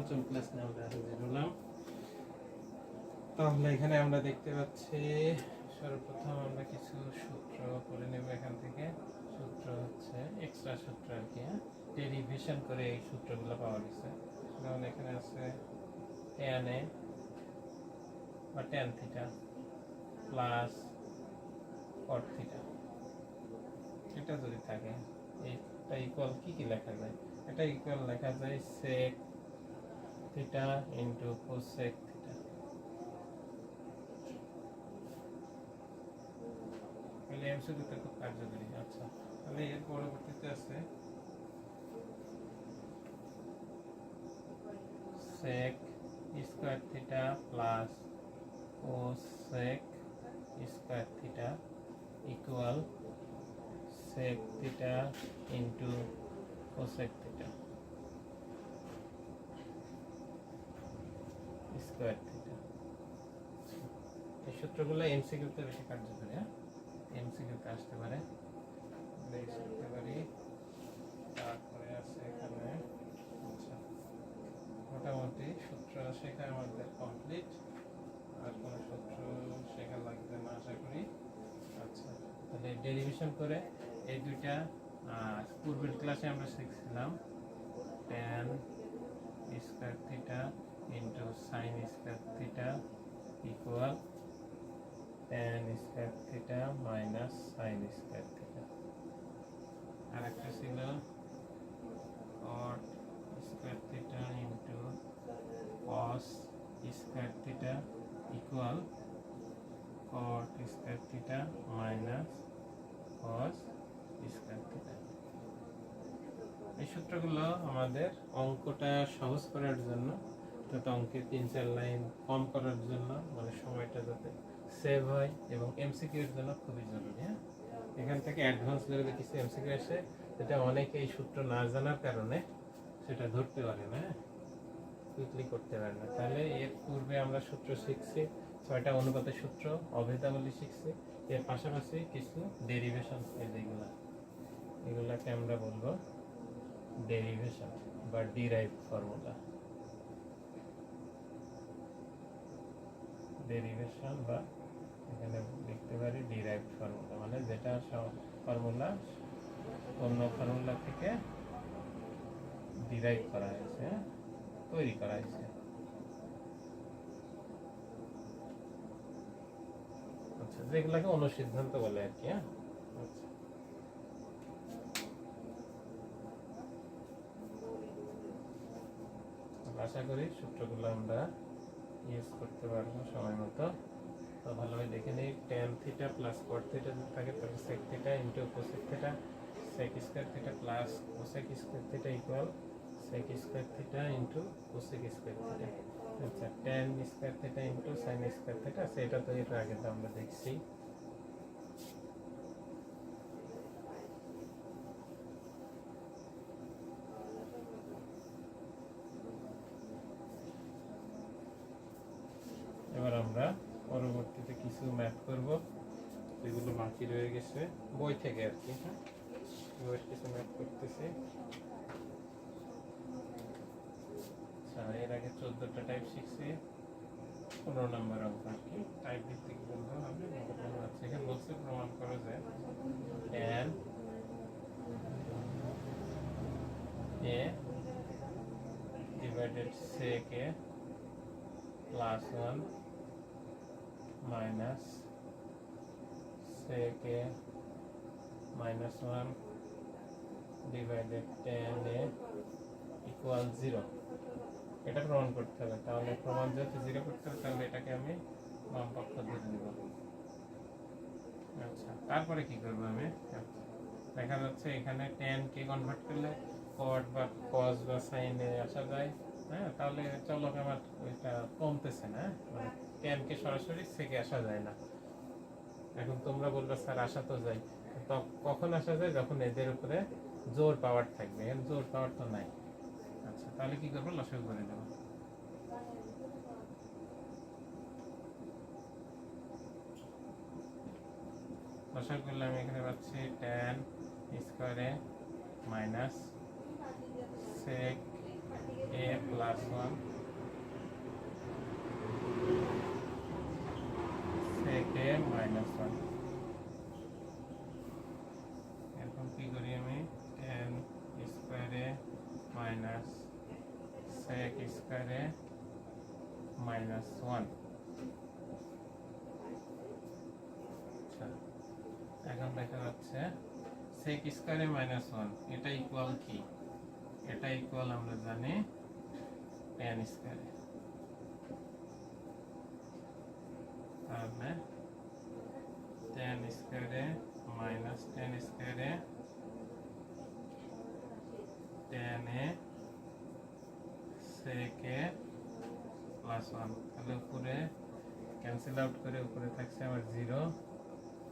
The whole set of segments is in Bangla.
পঞ্চম ক্লাস নিয়ে আমরা হাজির হলাম। তাহলে এখানে আমরা দেখতে পাচ্ছি সর্বপ্রথম আমরা কিছু সূত্র করে নেব। এখান থেকে সূত্র হচ্ছে এক্সট্রা সূত্র আর কি, ডেরিভেশন করে এই সূত্রগুলো পাওয়া গেছে। যেমন এখানে আছে tan a বা tan theta plus cot theta, এটা যদি থাকে এটা ইকুয়াল কি লেখা যায়? এটা ইকুয়াল লেখা যায় sec theta into cosec theta. তাহলে এমসিকিউটা খুব কার্যকরী। আচ্ছা, তাহলে এর পরবর্তীতে আছে sec square theta plus cosec square theta equal sec theta into cosec theta square theta. এই সূত্রগুলো এমসিকিউতে বেশি কার্যকরী। এমসিকিউতে আসতে পারে, লিখতে পারি। তারপরে আছে এখানে আচ্ছা, মোটামুটি সূত্র শেখা আমাদের কমপ্লিট। আর কোনো সূত্র শেখা লাগবে না আশা করি। আচ্ছা, তাহলে ডেরিভেশন করে এই দুইটা পূর্বের ক্লাসে আমরা শিখছিলাম tan square theta into sin square theta equal tan square theta minus sin square theta. আর একটা ছিল cot square theta into cos square theta equal cot square theta minus cos square theta. এই সূত্রগুলো আমাদের অঙ্কটা সহজ করার জন্য, যাতে অঙ্কে 3-4 লাইন কম করার জন্য, মানে সময়টা যাতে সেভ হয়, এবং এমসিকিউ এর জন্য খুবই জরুরি। এখান থেকে অ্যাডভান্স লেভেলে কিছু এমসিকিউ আসে যেটা অনেকে এই সূত্র না জানার কারণে সেটা ধরতে পারে না, কুইকলি করতে পারে না। তাহলে এর পূর্বে আমরা সূত্র শিখছি, 6টা অনুপাতের সূত্র, অভেদাবলী শিখছি। এর পাশাপাশি কিছু ডেরিভেশন, এগুলাকে আমরা বলবো ডেরিভেশন বা ডিরাইভ ফর্মুলা। ডেরিভেশন বা এখানে লিখতে পারি ডিরাইভ ফর্মুলা, মানে যেটা ফর্মুলা অন্য ফর্মুলা থেকে ডিরাইভ করা হয়েছে, তৈরি করা হয়েছে। আচ্ছা, যেগুলোকে অনুসিদ্ধান্ত বলে আর কি। আচ্ছা, আশা করি সূত্রগুলো আমরা ইউজ করতে পারবো সময় মতো। তো ভালোভাবে দেখে নিই, tan theta plus cot theta যদি থাকে তাহলে sec theta into cosec theta, sec square theta plus cosec square theta equal sec square theta into cosec square theta. আচ্ছা, tan square theta into sin square theta, সেটা তো এর আগে আমরা দেখছি। এবার আমরা পরবর্তীতে কিছু ম্যাথ করব, যেগুলো বাকি রয়ে গেছে বই থেকে আর কি। বইয়ের কিছু ম্যাথ করতেছি। আচ্ছা, এর আগে 14টা টাইপ শিখছি, 15 নম্বর অঙ্ক আর কি। টাইপ ভিত্তিক বলবো আমি। আচ্ছা, এখানে বলছে প্রমাণ করো যে tan a divided sec a plus 1 minus sec a minus 1 divided tan a equal 0। এটা প্রমাণ করতে হবে। তাহলে প্রমাণ যেহেতু 0 করতে হবে, তাহলে এটাকে আমি বাম পক্ষ ধরে নিব। আচ্ছা, তারপরে কি করবো আমি? দেখা যাচ্ছে এখানে tan কে কনভার্ট করলে cot বা cos বা sin এ আসা যায়। তাহলে চলক আমার ওইটা কমতেছে না, মানে tan কে সরাসরি sec এ আসা যায় না। এখন তোমরা বলবে স্যার আসা তো যায়, তো কখন আসা যায়? যখন এদের উপরে জোর পাওয়ার থাকবে। এর জোর পাওয়ার তো নাই। আচ্ছা, তাহলে কি করবো? লসাগু করে দেবো। লসাগু করলে আমি এখানে পাচ্ছি tan স্কয়ারে minus sec a plus 1 sec a minus 1। এখন কি করি আমি, tan square a minus sec square a minus 1। আচ্ছা, এখন দেখা যাচ্ছে sec স্কয়ার a মাইনাস 1 এটা ইকুয়াল কি, এটা ইকুয়াল আমরা জানি tan স্কয়ার a। তাহলে tan square a minus tan square a tan a sec a plus 1। তাহলে উপরে ক্যান্সেল আউট করে উপরে থাকছে আমার 0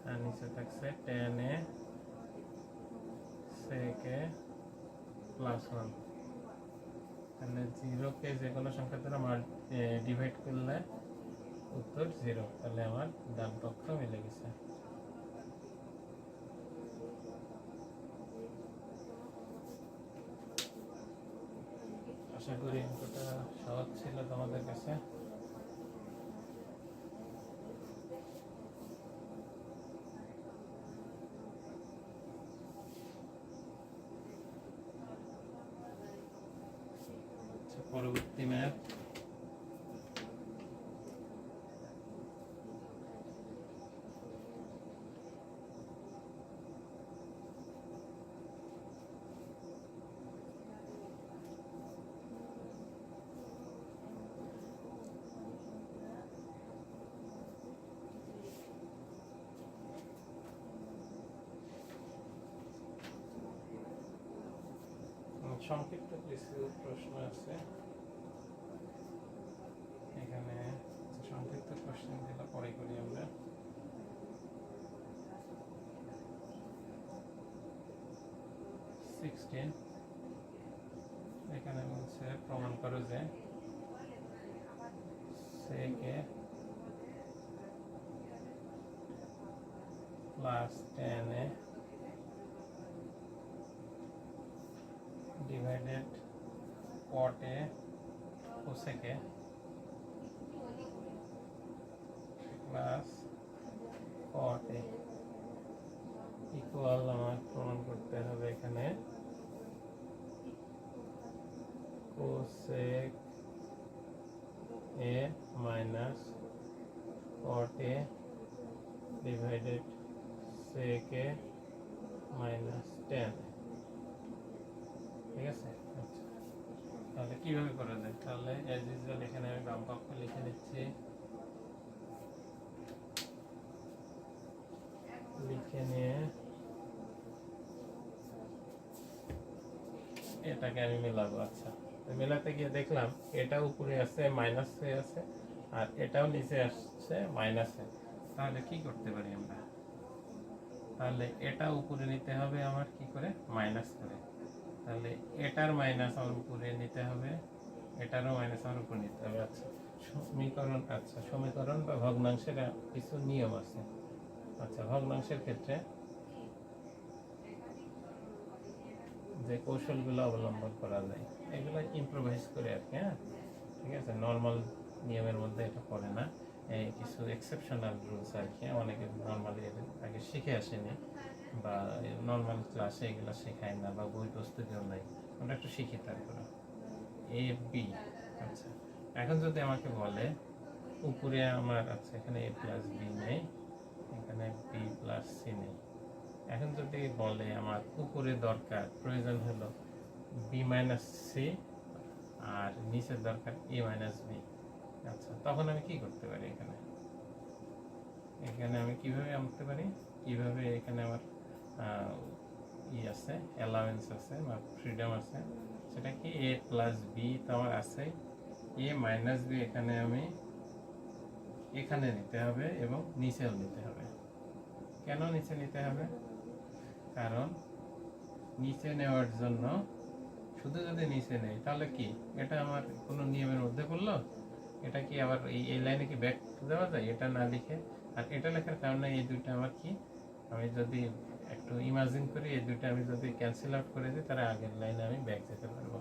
আর নিচে থাকছে tan a sec a plus 1। তাহলে 0 কে যে কোনো সংখ্যা দ্বারা ডিভাইড করলে উত্তর 0। তাহলে আমার ডান পক্ষ মিলে গেছে। আশা করি অঙ্কটা সহজ ছিল তোমাদের কাছে। পরবর্তী ম্যাথ, সংক্ষিপ্ত কিছু প্রশ্ন আছে এখানে। সংক্ষিপ্ত প্রশ্ন গুলো পরে করি আমরা। এখানে বলছে প্রমাণ করো যে sec a plus tan a divided cot a cosec a plus cot a equal আমার প্রমাণ করতে হবে এখানে cosec a minus cot a divided sec a minus tan। ঠিক আছে, আচ্ছা তাহলে কিভাবে করা যায়? তাহলে অ্যাজ ইউজুয়াল এখানে আমি বাম পক্ষ লিখে নিচ্ছি, লিখে নিয়ে এটাকে আমি মেলাবো। আচ্ছা, মেলাতে গিয়ে দেখলাম এটা উপরে আছে মাইনাস হয়ে আছে আর এটাও নিচে আসছে মাইনাসে। তাহলে কি করতে পারি আমরা? তাহলে এটা উপরে নিতে হবে আমার কি করে, মাইনাস করে। তাহলে এটার মাইনাস আমার উপরে নিতে হবে, এটারও মাইনাস আমার উপরে নিতে হবে। আচ্ছা সমীকরণ, আচ্ছা সমীকরণ বা ভগ্নাংশের কিছু নিয়ম আছে। আচ্ছা ভগ্নাংশের ক্ষেত্রে যে কৌশলগুলো অবলম্বন করা যায় এগুলো ইম্প্রোভাইজ করে আর কি। হ্যাঁ ঠিক আছে, নর্মাল নিয়মের মধ্যে এটা পড়ে না, কিছু এক্সেপশনাল রুলস আর কি। অনেকে নর্মালি আগে শিখে আসেনি বা নর্মাল ক্লাসে এগুলো শেখায় না বা বই প্রস্তুতিও নাই, আমরা একটু শিখি তারপরে। এ বি, আচ্ছা এখন যদি আমাকে বলে উপরে আমার, আচ্ছা এখানে এ প্লাস বি নেই, এখানে বি প্লাস সি নেই। এখন যদি বলে আমার উপরে দরকার প্রয়োজন হলো বি মাইনাস সি আর নিচের দরকার এ মাইনাস বি, আচ্ছা তখন আমি কি করতে পারি? এখানে আমি কিভাবে আনতে পারি, কিভাবে এখানে আমার আছে, অ্যালাউয়েন্স আছে বা ফ্রিডম আছে, সেটা কি এ প্লাস বি তো আমার আছে, এ মাইনাস বি এখানে আমি এখানে নিতে হবে এবং নিচেও নিতে হবে। কেন নিচে নিতে হবে? কারণ নিচে নেওয়ার জন্য শুধু যদি নিচে নেই তাহলে কি এটা আমার কোনো নিয়মের মধ্যে পড়লো? এটা কি আবার এই লাইনে কি ব্যাক দেওয়া যায়? এটা না লিখে, আর এটা লেখার কারণে এই দুইটা আমার কি, আমি যদি একটু ইমাজিন করি এই দুইটা আমি যদি ক্যান্সেল আউট করে দিই তাহলে আগের লাইনে আমি ব্যাক যেতে পারবো।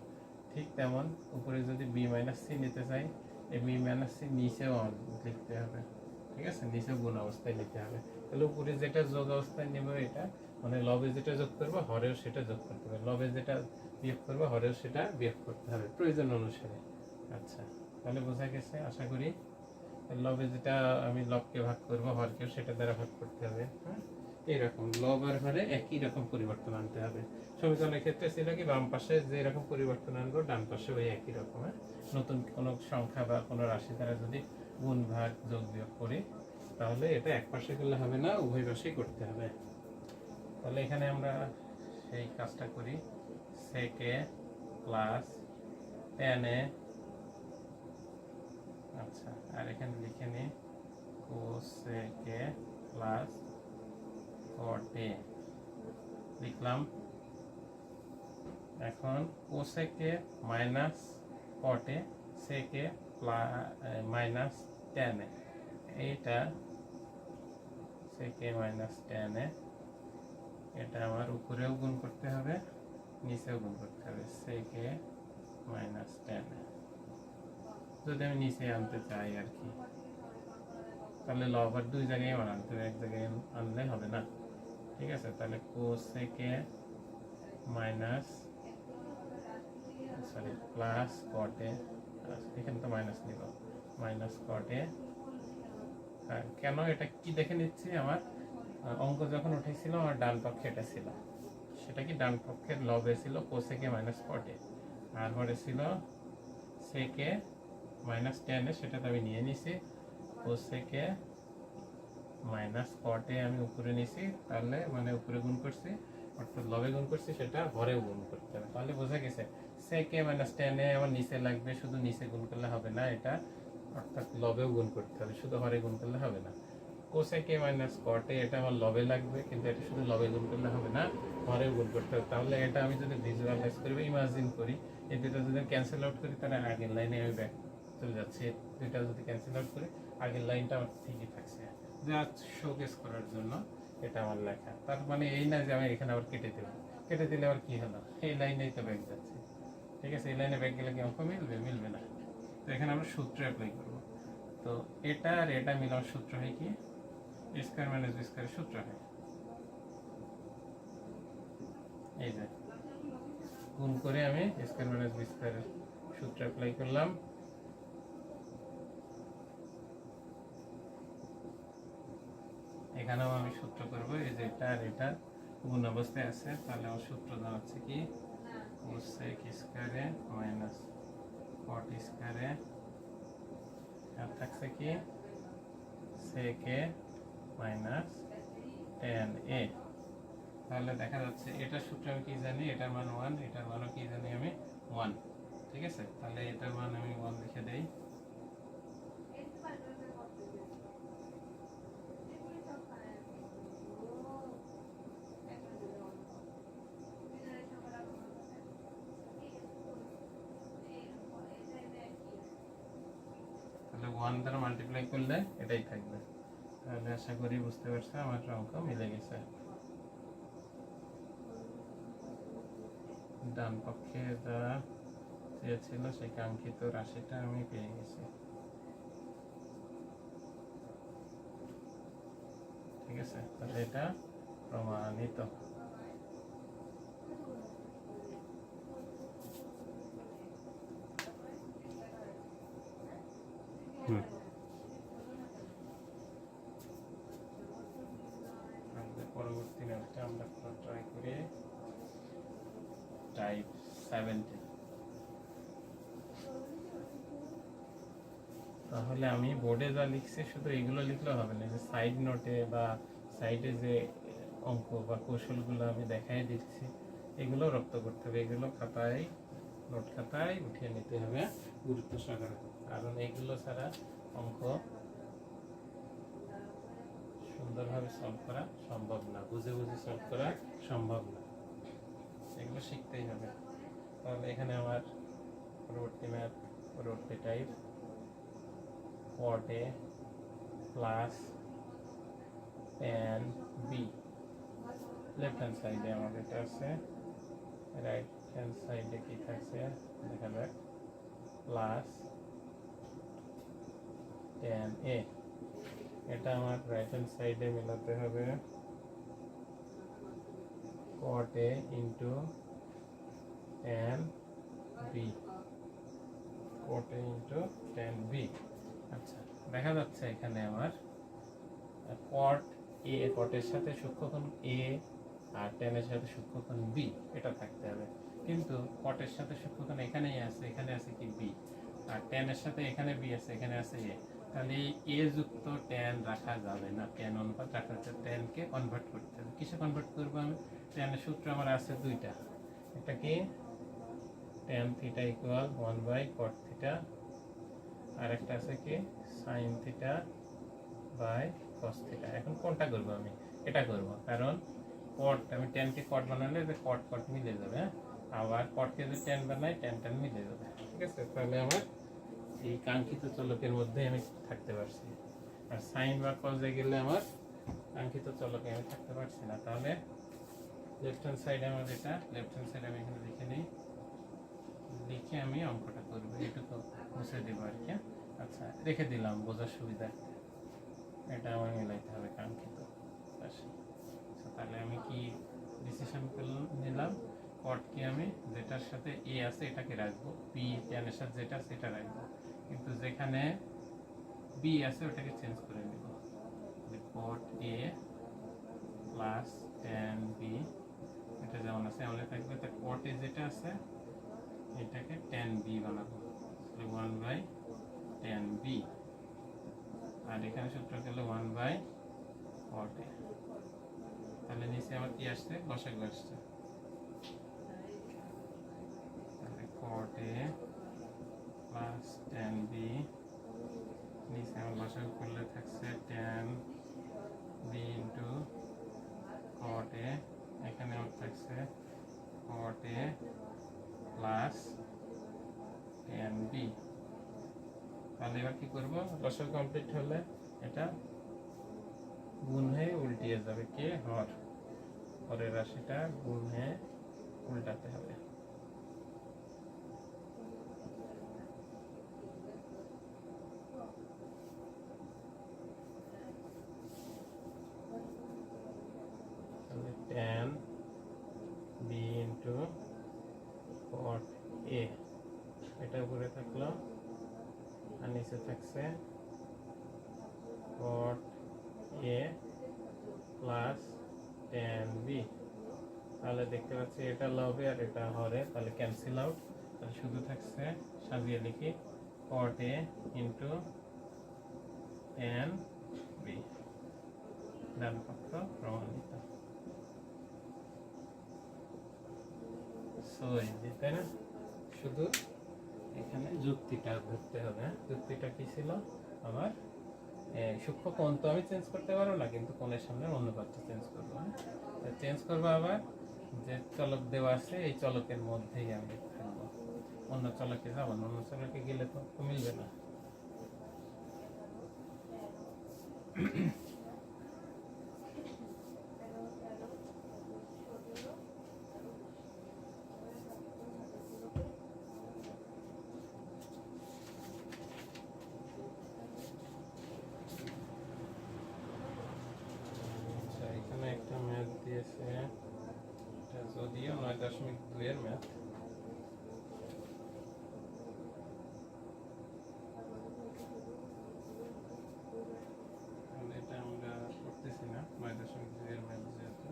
ঠিক তেমন উপরে যদি বি মাইনাস সি নিতে চাই, এই বি মাইনাস সি নিচেও লিখতে হবে, ঠিক আছে, নিচেও গুণ অবস্থায় নিতে হবে। তাহলে উপরে যেটা যোগ অবস্থায় নেব এটা মানে লবে যেটা যোগ করবো হরেও সেটা যোগ করতে হবে, লবে যেটা বিয়োগ করবো হরেও সেটা বিয়োগ করতে হবে প্রয়োজন অনুসারে। আচ্ছা, তাহলে বোঝা গেছে আশা করি। লবে যেটা আমি লবকে ভাগ করবো হরকেও সেটা দ্বারা ভাগ করতে হবে। হ্যাঁ, এইরকম লব আর হরে একই রকম পরিবর্তন আনতে হবে। সমীকরণের ক্ষেত্রে ছিল কি বাম পাশে যে রকম পরিবর্তন আনবো ডান পাশে ওই একই রকম। নতুন কোনো সংখ্যা বা কোনো রাশি দ্বারা যদি গুণ ভাগ যোগ বিয়োগ করি তাহলে এটা এক পাশে করলে হবে না, উভয় পাশেই করতে হবে। তাহলে এখানে আমরা সেই কাজটা করি, সেকে প্লাস টেনে, আচ্ছা, আর এখানে লিখে নিই কোসেকে প্লাস কটে লিখলাম। এখন কোসেকে মাইনাস কটে সেকে মাইনাস টেনে, এইটা সেকে মাইনাস টেনে, এটা আমার উপরেও গুণ করতে হবে নিচেও গুণ করতে হবে, সেকে মাইনাস টেনে যদি আমি নিচে আনতে চাই আর কি, তাহলে লব আর দুই জায়গায় আনতে হবে, এক জায়গায় আনলে হবে না। ঠিক আছে, তাহলে কোসেকে মাইনাস সরি প্লাস কটে, এখানে তো মাইনাস নিব, মাইনাস কটে। কেন এটা কি দেখে নিচ্ছি, আমার অঙ্ক যখন উঠেছিল আমার ডান পক্ষে এটা ছিল, সেটা কি ডান পক্ষের লবে ছিল কোসেকে মাইনাস কটে, আর হরে ছিল সেকে মাইনাস টেনে, সেটা তো আমি নিয়ে নিছি, কোসেকে মাইনাস কটে আমি উপরে নিছি, তাহলে মানে উপরে গুণ করছি অর্থাৎ লবে গুণ করছি, সেটা হরেও গুণ করতে হবে। তাহলে বোঝা গেছে সেকে মাইনাস টেনে আমার নিচে লাগবে, শুধু নিচে গুণ করলে হবে না, এটা অর্থাৎ লবেও গুণ করতে হবে, শুধু হরে গুণ করলে হবে না। কোসেকে মাইনাস কটে এটা আমার লবে লাগবে, কিন্তু এটা শুধু লবে গুণ করলে হবে না, হরেও গুণ করতে হবে। তাহলে এটা আমি যদি ভিজুয়ালাইজ করি, ইমাজিন করি, এই দুটো যদি ক্যান্সেল আউট করি তাহলে আগের লাইনে আমি ব্যাক চলে যাচ্ছি, দুইটা যদি ক্যান্সেল আউট করি আগের লাইনটা আমার ঠিকই থাকছে, জাস্ট শোকেস করার জন্য এটা আমার লেখা। তার মানে এই না যে আমি এখানে আবার কেটে দেবো, কেটে দিলে আবার কি হলো, এই লাইনেই তো ব্যাক যাচ্ছে। ঠিক আছে, এই লাইনে ব্যাক গেলে কি অঙ্ক মিলবে? মিলবে না। তো এখানে আমরা সূত্র অ্যাপ্লাই করবো। তো এটা আর এটা মিলানোর সূত্র হয় কি, এ স্কয়ার মাইনাস বি স্কয়ারের সূত্র হয়, এই যে গুণ করে আমি এ স্কয়ার মাইনাস বি স্কয়ারের সূত্র অ্যাপ্লাই করলাম। এখানেও আমি সূত্র করব, এই যে এটা আর এটা গুণ অবস্থায় আছে, তাহলে আমার সূত্র দাঁড়াচ্ছে কি কোসেক স্কয়ারে মাইনাস কট স্কয়ারে, আর থাকছে কি সেকে মাইনাস টেন এ। তাহলে দেখা যাচ্ছে এটার সূত্র আমি কি জানি, এটার মান 1, এটার মানও কি জানি আমি 1। ঠিক আছে, তাহলে এটার মান আমি 1 লিখে দেই। তাহলে 1 দ্বারা মাল্টিপ্লাই করলে এটাই থাকবে। তাহলে আশা করি বুঝতে পারছো আমার অঙ্ক মিলে গেছে। ডান পক্ষে যা চেয়েছিল সেই কাঙ্ক্ষিত রাশিটা আমি পেয়ে গেছি। ঠিক আছে, তাহলে এটা প্রমাণিত। পরবর্তী নোটটা আমরা ট্রাই করি, টাইপ 70। তাহলে আমি বোর্ডে যা লিখছি শুধু এগুলো লিখলে হবে না, যে সাইড নোটে বা সাইডে যে অঙ্ক বা কৌশলগুলো আমি দেখাই দিচ্ছি এগুলো রপ্ত করতে হবে, এগুলো খাতায় নোট খাতায় উঠিয়ে নিতে হবে গুরুত্ব সহকারে, কারণ এগুলো ছাড়া অঙ্ক সুন্দরভাবে সলভ করা সম্ভব না, বুঝে বুঝে সলভ করা সম্ভব না, এগুলো শিখতেই হবে। তাহলে এখানে আমার পরবর্তী ম্যাথ, পরবর্তী টাইপ কটে plus tan B, left hand সাইডে আমার এটা আছে, রাইট হ্যান্ড সাইডে কি থাকছে দেখা যাক, প্লাস tan a, এটা আমার রাইট হ্যান্ড সাইডে মেলাতে হবে cot a into tan b, cot a into tan b। আচ্ছা, দেখা যাচ্ছে এখানে আমার cot a, cot এর সাথে সূক্ষ্মকোণ a আর tan এর সাথে সূক্ষ্মকোণ b, এটা থাকতে হবে। কিন্তু cot এর সাথে সূক্ষ্মকোণ এখানেই আছে, এখানে আছে কি b, আর tan এর সাথে এখানে b আছে, এখানে আছে a। তাহলে a যুক্ত tan রাখা যাবে না, tan অনুপাত রাখা হচ্ছে, tan কে কনভার্ট করতে হবে। কিসে কনভার্ট করব আমি? tan এর সূত্র আমার আছে দুইটা, একটা কি tan theta equal 1/cot theta, আর একটা আছে কি sin theta by cos theta. এখন কোনটা করব আমি? এটা করব, কারণ cot, আমি tan কে cot বানালে যে cot cot মিলে যাবে, হ্যাঁ, আবার cot কে যদি tan বানাই tan tan মিলে যাবে, ঠিক আছে? তাহলে আমার এই কাঙ্ক্ষিত চলকের মধ্যে আমি থাকতে পারছি। আর sin বা cos এ গেলে আমার কাঙ্ক্ষিত চলকে আমি থাকতে পারছি না। তাহলে লেফট হ্যান্ড সাইডে আমার এটা, লেফট হ্যান্ড সাইডে আমি এখানে লিখে নিই, লিখে আমি অঙ্কটা করব, এটুকু মুছে দেবো আর কি। আচ্ছা, রেখে দিলাম বোঝার সুবিধার্থে। এটা আমার মিলাইতে হবে কাঙ্ক্ষিত রাশি। তাহলে আমি কি ডিসিশন নিলাম? cot কে আমি যেটার সাথে a আছে এটাকে রাখবো, b tan এর সাথে যেটা আছে সেটা রাখবো, কিন্তু যেখানে b আছে ওটাকে চেঞ্জ করে নিব। cot a plus tan b, এটা যেমন আছে এমন থাকবে। তো cot a যেটা আছে এটাকে tan b বানাবো, 1/tan b, আর এখানে সূত্র গেল 1/cot a। তাহলে নিচে আমার কি আসছে? লসাগু আসছে। তাহলে cot a plus tan b, নিচে আমার লসাগু করলে থাকছে tan b into cot a, এখানে আমার থাকছে cot a plus tan b। তাহলে এবার কি করব? লসাগু কমপ্লিট হলে এটা গুণ হয়ে উল্টিয়ে যাবে, কে হর, হরের রাশিটা গুণ হয়ে উল্টাতে হবে। তাহলে tan b into cot a, এটা উপরে থাকলো, আর নিচে থাকছে cot a plus tan b। তাহলে দেখতে পাচ্ছি এটা লবে আর এটা হরে, তাহলে ক্যান্সেল আউট। তাহলে শুধু থাকছে, সাজিয়ে লিখি, cot a into tan b, ডান পক্ষ প্রমাণিত। সো ইজি, তাই না? শুধু এখানে যুক্তিটা ধরতে হবে। যুক্তিটা কি ছিল আমার? সূক্ষ্ম কোণ তো আমি চেঞ্জ করতে পারবো না, কিন্তু কোণের সামনে অনুপাতটা চেঞ্জ করবো। চেঞ্জ করবো আবার যে চলক দেওয়া আছে এই চলকের মধ্যেই আমি থাকবো, অন্য চলকে যাবো না, অন্য চলকে গেলে তো মিলবে না। আচ্ছা, এখানে একটা ম্যাথ দিয়েছে, এটা যদিও 9.2 এর ম্যাথ। এটা আমরা করতেছি না, 9.2 এর ম্যাথ যেহেতু।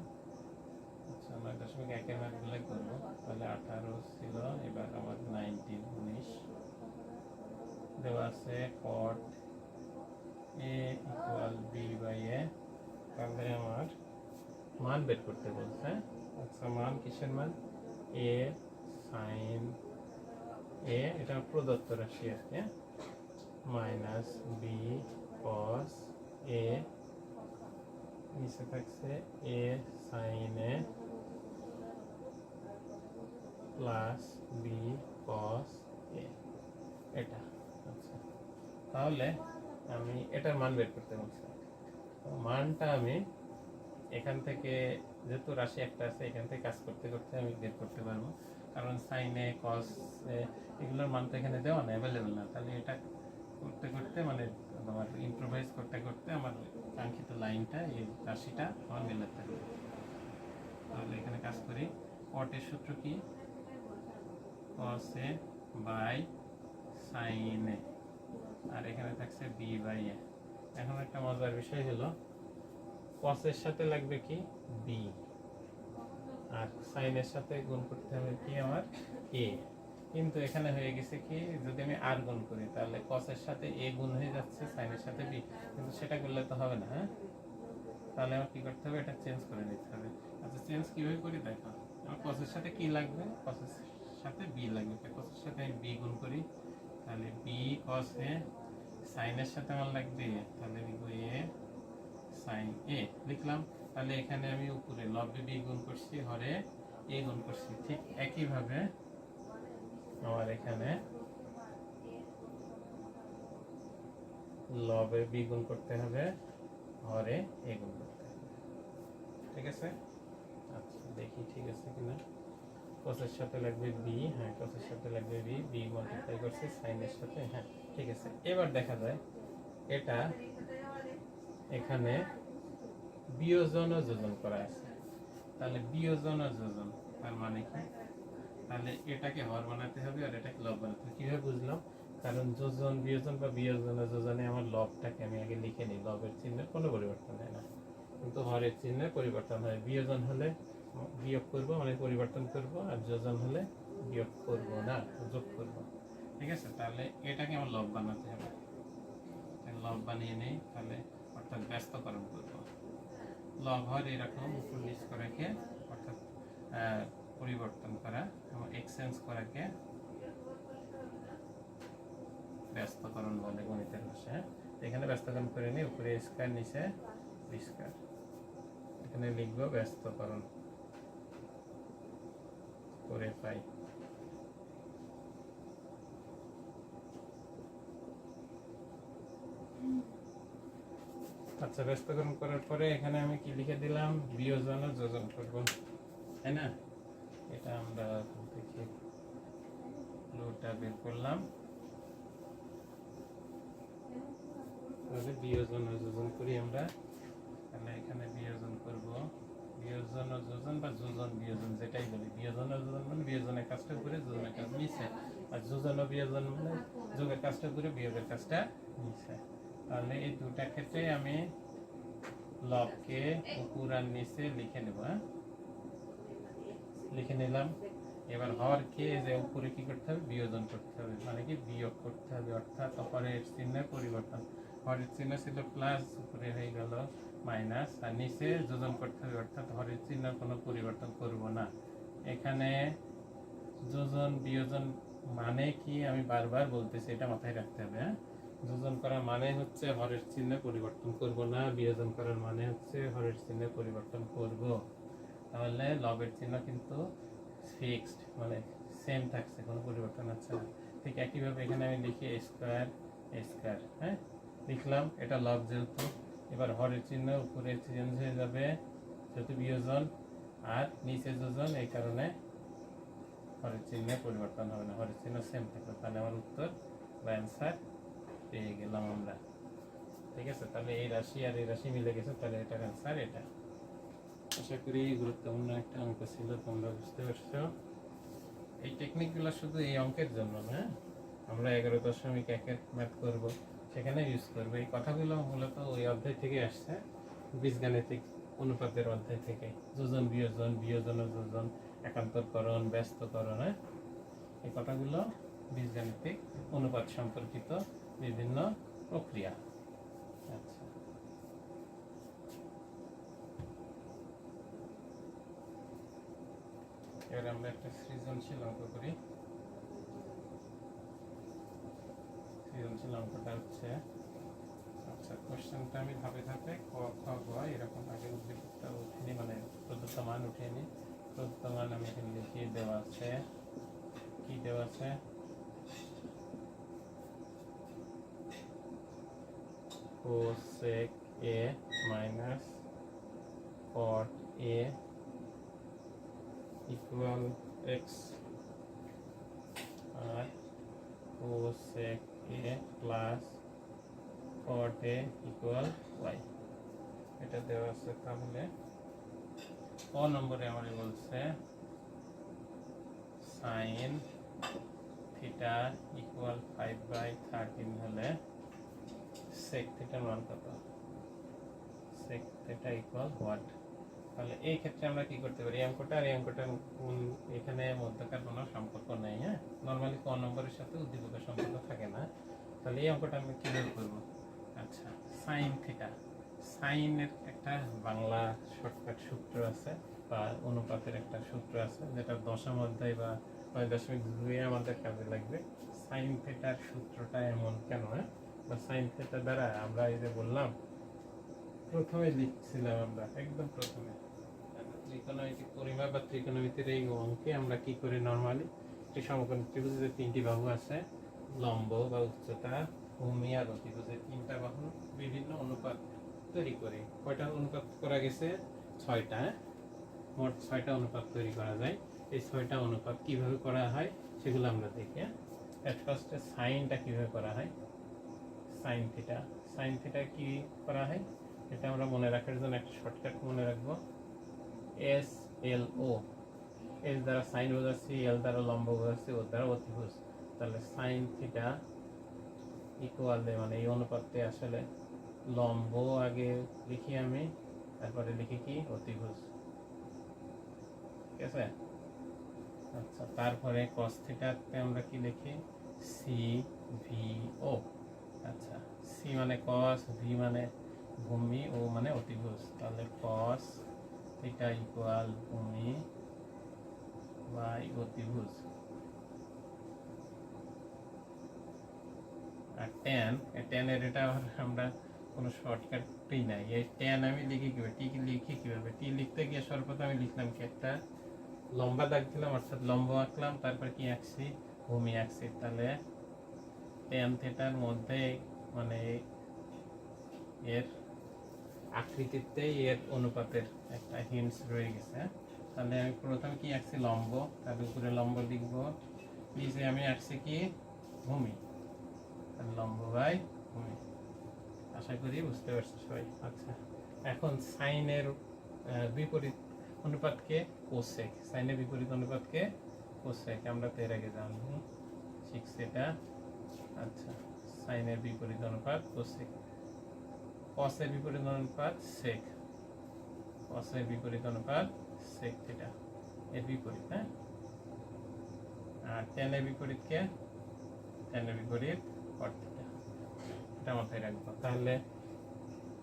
আচ্ছা, 9.1 এর ম্যাথ গুলো করবো। তাহলে 18 ছিল, এবার আমার 19 দেওয়া আছে cot a equal b by a। তাহলে আমার মান বের করতে বলছে। আচ্ছা, মান কিসের মান? a sin a, এটা প্রদত্ত রাশি আর কি, মাইনাস b cos a, নিচে থাকছে a sin a plus b cos a, এটা। আচ্ছা, তাহলে আমি এটার মান বের করতে বলছি। মানটা আমি এখান থেকে, যেহেতু রাশি একটা আছে, এখান থেকে কাজ করতে করতে আমি বের করতে পারবো। কারণ সাইনে কস এগুলোর মান তো এখানে দেওয়া না, অ্যাভেলেবেল না। তাহলে এটা করতে করতে মানে আমার ইম্প্রোভাইজ করতে করতে আমার কাঙ্ক্ষিত লাইনটা, এই রাশিটা আমার মেলাতে হবে। তাহলে এখানে কাজ করি। কটের সূত্র কি? কস এ বাই সাইন এ, আর এখানে থাকছে বি বাই এ। এখন একটা মজার বিষয় হলো কসের সাথে লাগবে কি বি, আর সাইনের সাথে গুণ করতে হবে কি আমার এ। কিন্তু এখানে হয়ে গেছে কি, যদি আমি আর গুণ করি তাহলে কসের সাথে এ গুণ হয়ে যাচ্ছে, সাইনের সাথে বি, কিন্তু সেটা করলে তো হবে না। হ্যাঁ, তাহলে আমার কি করতে হবে, এটা চেঞ্জ করে নিতে হবে। আচ্ছা, চেঞ্জ কিভাবে করি দেখো। আমার কসের সাথে কি লাগবে, কসের সাথে বি লাগবে। কসের সাথে আমি বি গুণ করি, তাহলে বি কস এ। সাইনের সাথে আমার লাগবে, তাহলে লিখবো এ সাইন এ লিখলাম। তাহলে এখানে আমি উপরে লবে বি গুণ করছি, হরে এ গুণ করছি। ঠিক একইভাবে আমার এখানে লবে বি গুণ করতে হবে, হরে এ গুণ করতে হবে। ঠিক আছে? আচ্ছা, দেখি ঠিক আছে কিনা। কসের সাথে লাগবে বি, হ্যাঁ কসের সাথে লাগবে বি, বি মাল্টিপ্লাই করছে সাইনের সাথে, হ্যাঁ ঠিক আছে। এবার দেখা যায় এটা এখানে বিয়োজন ও যোজন করা আছে, তাহলে বিয়োজন ও যোজন তার মানে কি, তাহলে এটাকে হর বানাতে হবে আর এটাকে লব বানাতে হবে। কিভাবে বুঝলাম, কারণ যোজন বিয়োজন বা বিয়োজন ও যোজনে আমার লবটাকে আমি আগে লিখে নিই, লবের চিহ্নের কোনো পরিবর্তন হয় না, কিন্তু হরের চিহ্নের পরিবর্তন হয়। বিয়োজন হলে বিয়োগ করব মানে পরিবর্তন করব, আর যোজন হলে বিয়োগ করব না, যোগ করব। ঠিক আছে, তাহলে এটাকে আমার লব বানাতে হবে। লব বানিয়ে নেই, তাহলে অর্থাৎ ব্যস্তকরণ করব। লব হর এরকম উপর নিচ করাকে, অর্থাৎ পরিবর্তন করা এবং এক্সচেঞ্জ করাকে ব্যস্তকরণ বলে গণিতের ভাষায়। এখানে ব্যস্তকরণ করে নিই, উপরে স্কয়ার নিচে বি স্কয়ার, এখানে লিখব ব্যস্তকরণ করে পাই। আচ্ছা, ব্যস্তকরণ করার পরে এখানে আমি কি লিখে দিলাম, বিয়োজন ও যোজন করব, তাই না? এটা আমরা দেখি ফ্লোটা বের করলাম, তাহলে বিয়োজন ও যোজন করি আমরা। তাহলে এখানে বিয়োজন করব, বিয়োজন ও যোজন বা যোজন বিয়োজন যেটাই বলি, বিয়োজন ও যোজন মানে বিয়োজনের কাজটা উপরে যোজনের কাজ নিচে, আর যোজন ও বিয়োজন মানে যোগের কাজটা উপরে বিয়োগের কাজটা নিচে। তাহলে এই দুটা ক্ষেত্রে আমি লবকে উপর আর নিচে লিখে নেব। লিখে নিলাম। এবার হরকে যে উপরে কি করতে হবে, বিয়োজন করতে হবে, মানে কি বিয়োগ করতে হবে, অর্থাৎ হরের চিহ্নের পরিবর্তন। হরের চিহ্ন ছিল প্লাস, উপরে হয়ে গেল মাইনাস, আর নিচে যোজন করতে হবে, অর্থাৎ হরের চিহ্ন কোনো পরিবর্তন করব না। এখানে যোজন বিয়োজন মানে কি আমি বারবার বলতেছি, এটা মাথায় রাখতে হবে। হ্যাঁ, যোজন করার মানে হচ্ছে হরের চিহ্ন পরিবর্তন করব না, বিয়োজন করার মানে হচ্ছে হরের চিহ্ন পরিবর্তন করব। তাহলে লবের চিহ্ন কিন্তু ফিক্সড, মানে সেম থাকছে, কোনো পরিবর্তন হচ্ছে না। ঠিক একইভাবে এখানে আমি লিখি এ স্কয়ার এ স্কয়ার, হ্যাঁ লিখলাম, এটা লব যেহেতু। এবার হরের চিহ্ন উপরে চেঞ্জ হয়ে যাবে যেহেতু বিয়োজন, আর নিচে যোজন, এই কারণে হরের চিহ্নে পরিবর্তন হবে না, হরের চিহ্ন সেম থাকবে। তাহলে আমার উত্তর বা অ্যান্সার পেয়ে গেলাম আমরা। ঠিক আছে, তাহলে এই রাশি আর এই রাশি মিলে গেছে, তাহলে এটার অ্যান্সার এটা। আশা করি গুরুত্বপূর্ণ একটা অঙ্ক ছিল, তোমরা বুঝতে পারছো। এই টেকনিকগুলো শুধু এই অঙ্কের জন্য না, আমরা 11.1 ম্যাথ করব, সেখানে ইউজ করবো। এই কথাগুলো মূলত ওই অধ্যায় থেকে আসছে, বীজগাণিতিক অনুপাতের অধ্যায় থেকে। যোজন বিয়োজন, বিয়োজন ও যোজন, একান্তরকরণ, ব্যস্তকরণ, এই কথাগুলো বীজগাণিতিক অনুপাত সম্পর্কিত বিভিন্ন প্রক্রিয়া। আচ্ছা, এবার আমরা একটা সৃজনশীল অঙ্ক করি। সৃজনশীল অঙ্কটা হচ্ছে, আচ্ছা কোশ্চেনটা আমি ধাপে ধাপে ক খ গ এরকম আগে উদ্দীপকটা উঠিনি, মানে প্রদত্ত মান উঠিয়ে নিই। প্রদত্ত মান আমি এখানে লিখিয়ে দেওয়া আছে, কি দেওয়া আছে, cosec A minus cot A equal X cosec A plus cot A equal Y, এটা দেওয়া আছে। তাহলে ক নম্বরে আমার বলছে সাইন থিটা ইকুয়াল 5/13 হলে সেক থিটার মান কত? Sec theta equal what? তাহলে এই ক্ষেত্রে আমরা কি করতে পারি, এই অঙ্কটা আর এই অঙ্কটার এখানে মধ্যকার কোনো সম্পর্ক নেই। হ্যাঁ, নর্মালি ক নম্বরের সাথে উদ্দীপকের সম্পর্ক থাকে না। তাহলে এই অঙ্কটা আমি কিভাবে করবো? আচ্ছা, সাইন থিটা, সাইনের একটা বাংলা শর্টকাট সূত্র আছে বা অনুপাতের একটা সূত্র আছে, যেটা দশম অধ্যায় বা 9.2 আমাদের কাজে লাগবে। সাইন থিটার সূত্রটা এমন কেন? বা সাইন থিটা দ্বারা আমরা এই যে বললাম, প্রথমে লিখছিলাম আমরা একদম প্রথমে ত্রিকোণমিতিক পরিমাপ বা ত্রিকোণমিতির এই অঙ্কে আমরা কি করি, নরমালি একটি সমকোণী ত্রিভুজে তিনটি বাহু আছে, লম্ব বা উচ্চতা, ভূমি আর অতিভুজের তিনটা বাহু বিভিন্ন অনুপাত তৈরি করি। কয়টা অনুপাত করা গেছে? 6টা। মোট 6টা অনুপাত তৈরি করা যায়। এই 6টা অনুপাত কিভাবে করা হয় সেগুলো আমরা দেখি। এট ফার্স্টে সাইনটা কিভাবে করা হয়, সাইন থিটা। সাইন থিটা কি করা হয় এটা আমরা মনে রাখার জন্য একটা শর্টকাট মনে রাখবো, এস এল ও। এস দ্বারা সাইন বোঝাচ্ছি, এল দ্বারা লম্ব বোঝাচ্ছি, ও দ্বারা অতিভুজ। তাহলে সাইন থিটা ইকুয়াল, মানে এই অনুপাতটি আসলে লম্ব আগে লিখি আমি, তারপরে লিখি কি অতিভুজ, ঠিক আছে। আচ্ছা, তারপরে cos থিটাতে আমরা কি লিখি, সি ভি ও। আচ্ছা, সি মানে cos, ভি মানে ভূমি, ও মানে অতিভুজ। তাহলে cos থিটা ইকুয়াল ভূমি বাই অতিভুজ। আর tan এর এটা আমরা কোনো শর্টকাটই নাই। এই tan আমি লিখি কিভাবে, টি লিখি কিভাবে? টি লিখতে গিয়ে সর্বপ্রথম আমি লিখলাম কি, একটা লম্বা দাগ দিলাম, অর্থাৎ লম্ব আঁকলাম, তারপর কি আঁকছি, ভূমি আঁকছি। তাহলে tan থিটার মধ্যে মানে এর আকৃতিতে এর অনুপাতের একটা হিন্টস রয়ে গেছে। তাহলে আমি প্রথম কি আঁকছি, লম্ব, তার উপরে লম্ব লিখবো, নিচে আমি আঁকছি কি, ভূমি। লম্ব বাই ভূমি। আশা করি বুঝতে পারছি সবাই। আচ্ছা, এখন সাইনের বিপরীত অনুপাতকে কোসেক, সাইনের বিপরীত অনুপাতকে কোসেক, আমরা তো এর আগে জানি, শিখছি এটা। আচ্ছা, সাইনের বিপরীত অনুপাত কোসেক, কসের বিপরীত অনুপাত সেক, কসের বিপরীত অনুপাত সেক থিটা, এর বিপরীত। হ্যাঁ, আর টেনের বিপরীতকে, টেনের বিপরীত কট থিটা, এটা মাথায় রাখবো। তাহলে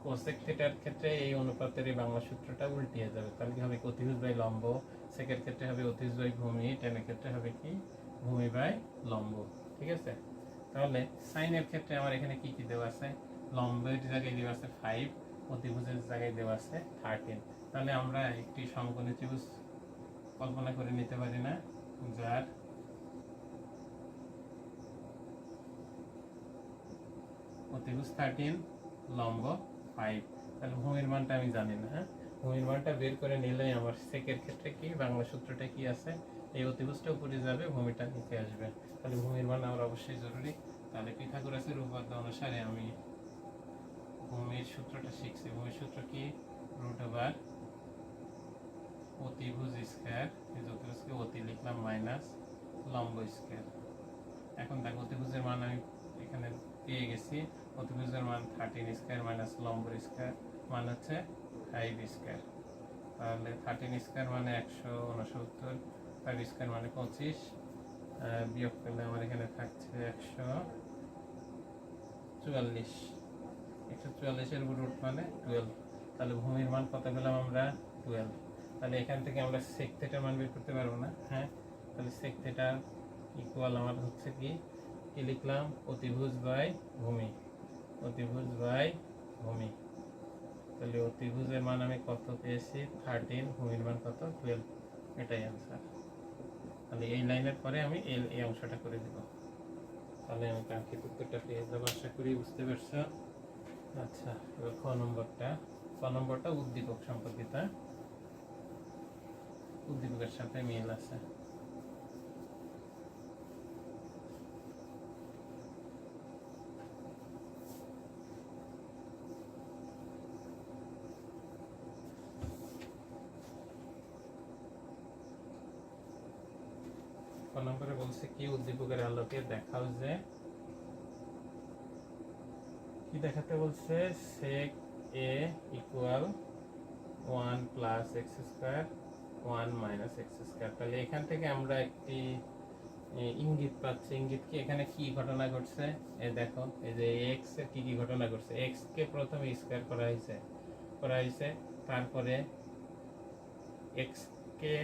কোসেক থিটার ক্ষেত্রে এই অনুপাতের এই বাংলা সূত্রটা উল্টিয়ে যাবে। তাহলে কি হবে, অতিভুজ বাই লম্ব। সেকের ক্ষেত্রে হবে অতিভুজ বাই ভূমি, টেনের ক্ষেত্রে হবে কি, ভূমি বাই লম্ব। ঠিক আছে। তাহলে সাইনের ক্ষেত্রে আমার এখানে কি কি দেওয়া আছে, লম্বের জায়গায় দেওয়া আছে 5, অতিভুজের জায়গায় দেওয়া আছে 13। তাহলে আমরা একটি সমকোণী ত্রিভুজ কল্পনা করে নিতে পারি না, যার অতিভুজ 13, লম্ব 5। তাহলে ভূমির মানটা আমি জানি না। হ্যাঁ, ভূমির মানটা বের করে নিলেই আমার সেকের ক্ষেত্রে কি বাংলা সূত্রটা কি আছে, এই অতিভুজটা উপরে যাবে, ভূমিটা নিচে আসবে। তাহলে ভূমির মান আমার অবশ্যই জরুরি। তাহলে পিথাগোরাসের উপপাদ্য অনুসারে আমি ভূমির সূত্রটা শিখছি। ভূমির সূত্র কি, √, অতিভুজ স্কয়ার, এই অতিভুজকে অতি লিখলাম, মাইনাস লম্ব স্কয়ার। এখন দেখো অতিভুজের মান আমি এখানে পেয়ে গেছি, অতিভুজের মান 13 স্কয়ার মাইনাস লম্বের স্কয়ার মান হচ্ছে 5 স্কয়ার। তাহলে 13 স্কয়ার মানে 169, 5 স্কয়ার মানে 25, বিয়োগ করলে আমার এখানে থাকছে 144, 144 এর √ মানে 12। তাহলে ভূমির মান কত পেলাম আমরা, 12। তাহলে এখান থেকে আমরা সেক থিটার মান বের করতে পারবো না। হ্যাঁ, তাহলে সেক থিটা ইকুয়াল আমার হচ্ছে কি, কি লিখলাম, অতিভুজ বাই ভূমি, অতিভুজ বাই ভূমি। তাহলে অতিভুজের মান আমি কত পেয়েছি, 13, ভূমির মান কত, 12, এটাই आंसर। তাহলে এই লাইনের পরে আমি এই অংশটা করে দেব, তাহলে আমি কাঙ্ক্ষিত উত্তরটা পেয়ে যাবো। আশা করি বুঝতে পারছো। আচ্ছা, এবার খ নম্বরটা উদ্দীপক সম্পর্কিত, উদ্দীপকের সাথে মিল আছে। নম্বরে বলছে কি, উদ্দীপকের আলোকে দেখাও যে, কি দেখাতে বলছে, sec a equal 1 plus x square 1 minus x square. তাহলে এখান থেকে আমরা একটি ইঙ্গিত পাচ্ছি। ইঙ্গিত কি, এখানে কি ঘটনা ঘটছে, এই দেখো, এই যে এক্স এর কি কি ঘটনা ঘটছে। এক্স কে প্রথমে স্কোয়ার করা হয়েছে, তারপরে এক্স কে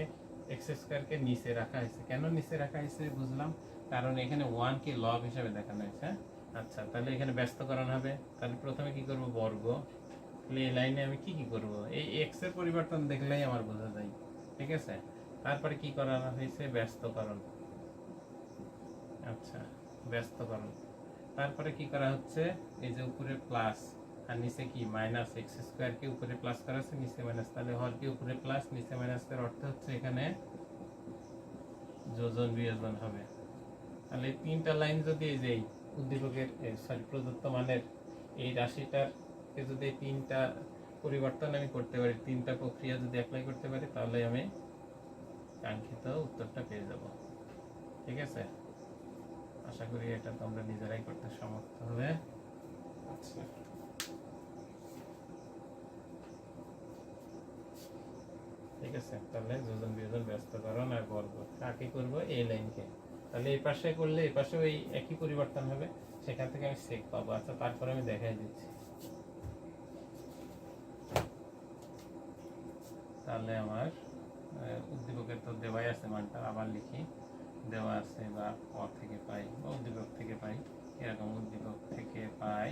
এক্স স্কোয়ার কে নিচে রাখা হয়েছে। কেন নিচে রাখা হয়েছে বুঝলাম, কারণ এখানে 1 কে লব হিসেবে দেখানো হয়েছে। আচ্ছা, তাহলে এখানে ব্যস্তকরণ হবে। তাহলে প্রথমে কি করব, বর্গ। তাহলে এই লাইনে আমি কি করব, এই এক্স এর পরিবর্তন দেখলেই আমার বোঝা যায়, ঠিক আছে। তারপরে কি করা হয়েছে, ব্যস্তকরণ। আচ্ছা, ব্যস্তকরণ। তারপরে কি করা হচ্ছে, এই যে উপরে প্লাস আর নিচে কি মাইনাস, এক্স স্কোয়ার কে উপরে প্লাস করা হচ্ছে, নিচে মাইনাস। তাহলে হর কি উপরে প্লাস নিচে মাইনাস এর অর্থ হচ্ছে এখানে যোজন বিয়োজন হবে। তাহলে এই তিনটা লাইন যদি এই যে উদ্দীপকের প্রদত্ত মানের এই রাশিটার কে যদি তিনটা পরিবর্তন আমি করতে পারি, তিনটা প্রক্রিয়া যদি অ্যাপ্লাই করতে পারি, তাহলে আমি কাঙ্ক্ষিত উত্তরটা পেয়ে যাব, ঠিক আছে। আশা করি এটা তোমরা নিজেরাই করতে সমর্থ হবে। আচ্ছা, ঠিক আছে। তাহলে যোজন বিয়োজন ব্যস্তকরণ আর বর্গ কাকে করব, এই লাইনকে। তাহলে এই পাশে করলে এই পাশে ওই একই পরিবর্তন হবে, সেখান থেকে আমি সেক পাবো। আচ্ছা, তারপরে আমি দেখাই দিচ্ছি। তাহলে আমার উদ্দীপকের তো দেওয়াই আছে মানটা, আবার লিখি। দেওয়া আছে বা ক থেকে পাই বা উদ্দীপক থেকে পাই, এরকম উদ্দীপক থেকে পাই,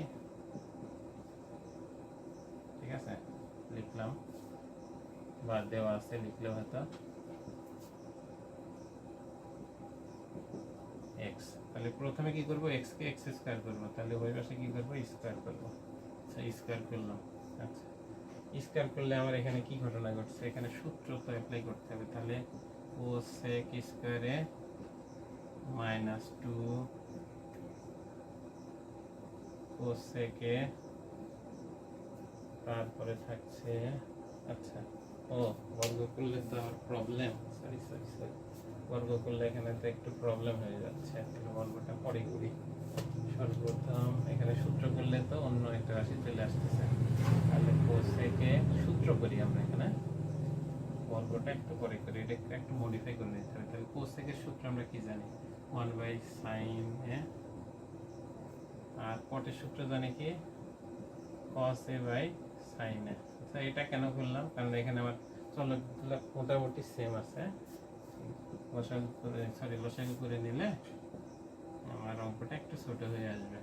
ঠিক আছে, লিখলাম। বা দেওয়া আছে লিখলেও হয়তো এক্স। তাহলে প্রথমে কি করব, এক্স কে এক্স স্কয়ার করব। তাহলে ওই পাশে কি করব, স্কয়ার করব। আচ্ছা, স্কয়ার করলাম। আচ্ছা, স্কয়ার করলে আমার এখানে কি ঘটনা ঘটছে, এখানে সূত্র তো অ্যাপ্লাই করতে হবে। তাহলে কোসেক স্কয়ারে মাইনাস 2 কোসেকে, তারপরে থাকছে, আচ্ছা, ও বর্গ করলে তো আমার প্রবলেম, সরি, বর্গ করলে এখানে তো একটু প্রবলেম হয়ে যাচ্ছে। তাহলে বর্গটা পরে করি। সর্বপ্রথম এখানে সূত্র করলে তো অন্য একটা রাশি চলে আসতেছে। তাহলে কোসেকে সূত্র করি আমরা এখানে, বর্গটা একটু পরে করি, এটা একটু মডিফাই করে নিতে হবে। তাহলে কোসেকের সূত্র আমরা কি জানি, 1/sin a, আর কটের সূত্র জানি কি, cos a/sin a। আচ্ছা, এটা কেন করলাম, কারণ এখানে আমার চলকগুলো মোটামুটি সেম আছে। লসাগু করে নিলে আমার অঙ্কটা একটু ছোট হয়ে আসবে।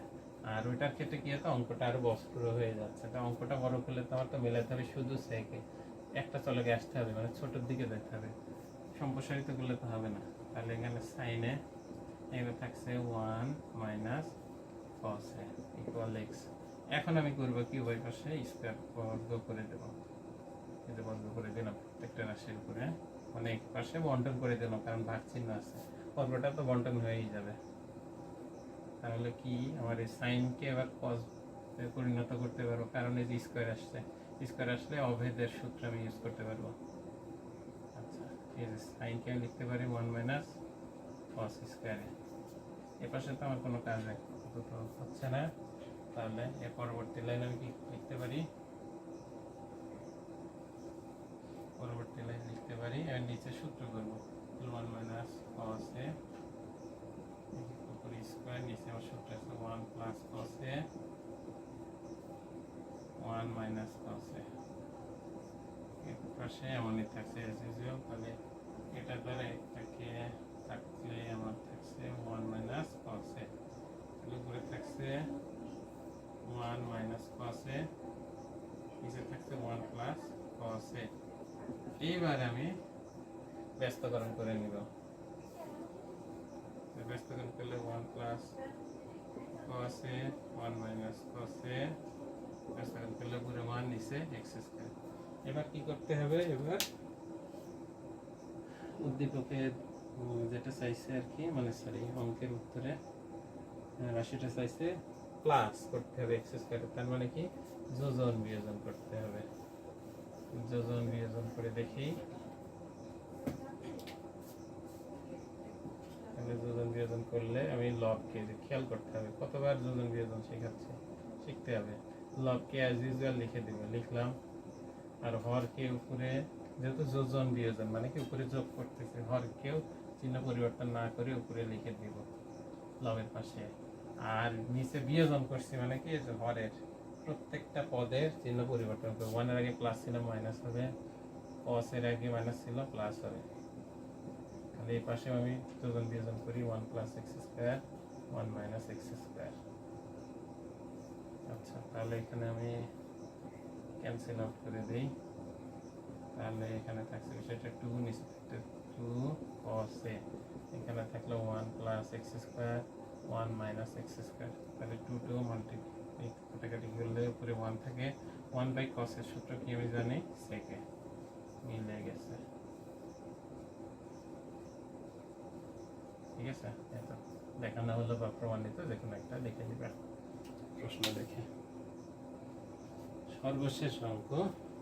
আর ওইটার ক্ষেত্রে কি হতো, অঙ্কটা আরো বড় হয়ে যাচ্ছে। তা অঙ্কটা বড় করলে তো আমার তো মেলাতে হবে শুধু সেকে, একটা চলকে আসতে হবে, মানে ছোটোর দিকে যেতে হবে, সম্প্রসারিত করলে তো হবে না। তাহলে এখানে সাইনে এখানে থাকছে 1 minus cos a equal x। এখন আমি করব কি, ওই পাশে স্কয়ার বর্গ করে দেব, এই যে বর্গ করে দিলাম প্রত্যেকটা রাশির উপরে, মানে এক পাশে বন্টন করে দিলাম, কারণ ভাগ চিহ্ন আছে, বর্গটা তো বন্টন হয়েই যাবে। তাহলে কি, আমার এই সাইনকে এবার কস পরিণত করতে পারবো, কারণ এই যে স্কয়ার আসছে, স্কয়ার আসলে অভেদের সূত্র আমি ইউজ করতে পারবো। আচ্ছা, এই যে সাইনকে আমি লিখতে পারি 1 মাইনাস কস স্কয়ারে। এ পাশে তো আমার কোনো কাজ হচ্ছে না। তাহলে এর পরবর্তী লাইন আমি কি লিখতে পারি, এর নিচে সূত্র করবো 1 মাইনাস cos a উপরে স্কয়ার, নিচে আমার সূত্র আছে 1 plus cos a 1 minus cos a। এর পাশে এমনই থাকছে as usual। তাহলে এটা দ্বারা এটাকে থাকলে আমার থাকছে 1 মাইনাস cos a, তাহলে উপরে থাকছে 1 মাইনাস cos a, নিচে থাকছে 1 প্লাস cos a। এইবার আমি ব্যস্তকরণ করে নিব। ব্যস্তকরণ করলে 1 plus cos a 1 minus cos a, ব্যস্তকরণ করলে পুরো 1 নিচে x স্কয়ার। এবার কি করতে হবে, এবার উদ্দীপকের যেটা চাইছে আর কি, মানে সরি অঙ্কের উত্তরে রাশিটা চাইছে প্লাস করতে হবে x স্কয়ার, তার মানে কি যোজন বিয়োজন করতে হবে। যোজন বিয়োজন করে দেখি, যে যোজন বিয়োজন করলে আমি লবকে যে খেয়াল করতে হবে কতবার যোজন বিয়োজন শিখতে হবে। লবকে অ্যাজ ইউজুয়াল লিখে দিব, লিখলাম। আর হরকে উপরে, যেহেতু যোজন বিয়োজন মানে কি উপরে যোগ করতেছে, হরকেও চিহ্ন পরিবর্তন না করে উপরে লিখে দিব লবের পাশে। আর নিচে বিয়োজন করছি মানে কি যে হরের প্রত্যেকটা পদের চিহ্ন পরিবর্তন করবে। ওয়ানের আগে প্লাস ছিল মাইনাস হবে, কসের আগে মাইনাস ছিল প্লাস হবে। তাহলে এই পাশে আমি যোজন বিয়োজন করি, 1 plus x square 1 minus x square. আচ্ছা, তাহলে এখানে আমি ক্যান্সেল আউট করে দিই। তাহলে এখানে থাকছে বিষয়টা 2, নিচে থাকতে 2 cos a, এখানে থাকলো 1 plus x square 1 minus x square. তাহলে 2 মাল্টিপ্লাই কাটাকাটি করলে উপরে 1 থাকে, 1 বাই cos এর সূত্র কি আমি জানি, সেকে মিলে গেছে। ঠিক আছে, এটা দেখানো হলো বা প্রমাণিত, যে কোনো একটা লিখে দিবেন প্রশ্ন দেখে। সর্বশেষ অঙ্ক